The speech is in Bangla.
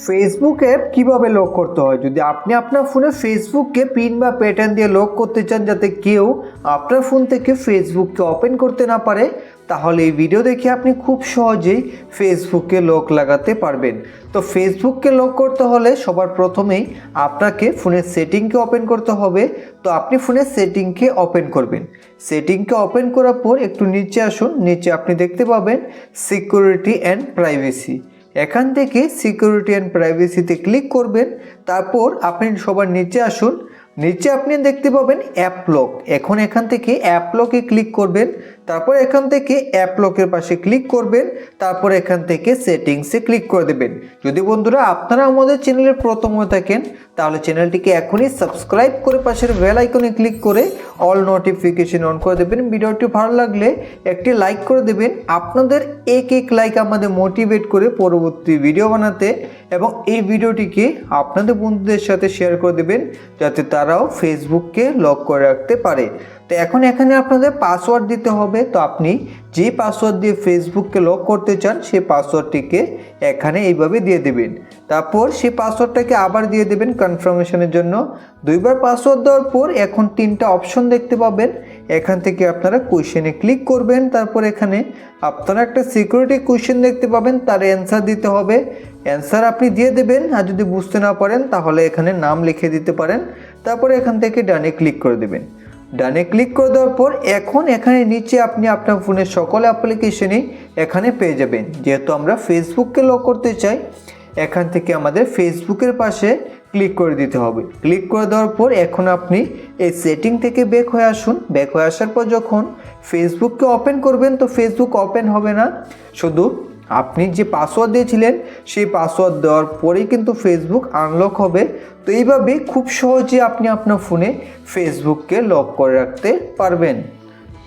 ফেসবুক অ্যাপ কীভাবে লক করতে হয়। যদি আপনি আপনার ফোনে ফেসবুককে পিন বা প্যাটার্ন দিয়ে লক করতে চান যাতে কেউ আপনার ফোন থেকে ফেসবুককে ওপেন করতে না পারে, তাহলে এই ভিডিও দেখে আপনি খুব সহজেই ফেসবুককে লক লাগাতে পারবেন। তো ফেসবুককে লক করতে হলে সবার প্রথমেই আপনাকে ফোনের সেটিংকে ওপেন করতে হবে। তো আপনি ফোনের সেটিংকে ওপেন করবেন। সেটিংকে ওপেন করার পর একটু নিচে আসুন। নিচে আপনি দেখতে পাবেন সিকিউরিটি অ্যান্ড প্রাইভেসি। এখান থেকে সিকিউরিটি অ্যান্ড প্রাইভেসিতে ক্লিক করবেন। তারপর আপনি সবার নিচে আসুন। নিচে আপনি দেখতে পাবেন অ্যাপ লক। এখন এখান থেকে অ্যাপ লকে ক্লিক করবেন। তারপর এখান থেকে অ্যাপ লকের পাশে ক্লিক করবেন। তারপর এখান থেকে সেটিংসে ক্লিক করে দেবেন। যদি বন্ধুরা আপনারা আমাদের চ্যানেলের প্রথম হয়ে থাকেন, তাহলে চ্যানেলটিকে এখনই সাবস্ক্রাইব করে পাশের বেল আইকনে ক্লিক করে অল নোটিফিকেশন অন করে দেবেন। ভিডিওটি ভালো লাগলে একটি লাইক করে দেবেন। আপনাদের এক লাইক আমাদের মোটিভেট করে পরবর্তী ভিডিও বানাতে, এবং এই ভিডিওটিকে আপনাদের বন্ধুদের সাথে শেয়ার করে দেবেন যাতে তারাও ফেসবুককে লক করে রাখতে পারে। তো এখন এখানে আপনাদের পাসওয়ার্ড দিতে হবে। তো আপনি যে পাসওয়ার্ড দিয়ে ফেসবুককে লক করতে চান সেই পাসওয়ার্ডটিকে এখানে এইভাবে দিয়ে দেবেন। তারপর সেই পাসওয়ার্ডটাকে আবার দিয়ে দেবেন কনফার্মেশনের জন্য। দুইবার পাসওয়ার্ড দেওয়ার পর এখন তিনটা অপশন দেখতে পাবেন। এখান থেকে আপনারা কোয়েশ্চেনে ক্লিক করবেন। তারপর এখানে আপনারা একটা সিকিউরিটি কোয়েশ্চেন দেখতে পাবেন, তার অ্যান্সার দিতে হবে। অ্যান্সার আপনি দিয়ে দেবেন। আর যদি বুঝতে না পারেন তাহলে এখানে নাম লিখে দিতে পারেন। তারপরে এখান থেকে ডানে ক্লিক করে দেবেন। ডানে ক্লিক করে দেওয়ার পর এখন এখানে নিচে আপনি আপনার ফোনের সকল অ্যাপ্লিকেশনই এখানে পেয়ে যাবেন। যেহেতু আমরা ফেসবুককে লক করতে চাই, এখান থেকে আমাদের ফেসবুকের পাশে ক্লিক করে দিতে হবে। ক্লিক করে দেওয়ার পর এখন আপনি এই সেটিং থেকে ব্যাক হয়ে আসুন। ব্যাক হয়ে আসার পর যখন ফেসবুককে ওপেন করবেন, তো ফেসবুক ওপেন হবে না, শুধু আপনি যে পাসওয়ার্ড দিয়েছিলেন সেই পাসওয়ার্ড দেওয়ার পরেই কিন্তু ফেসবুক আনলক হবে। তো এইভাবে খুব সহজে আপনি আপনার ফোনে ফেসবুককে লক করে রাখতে পারবেন।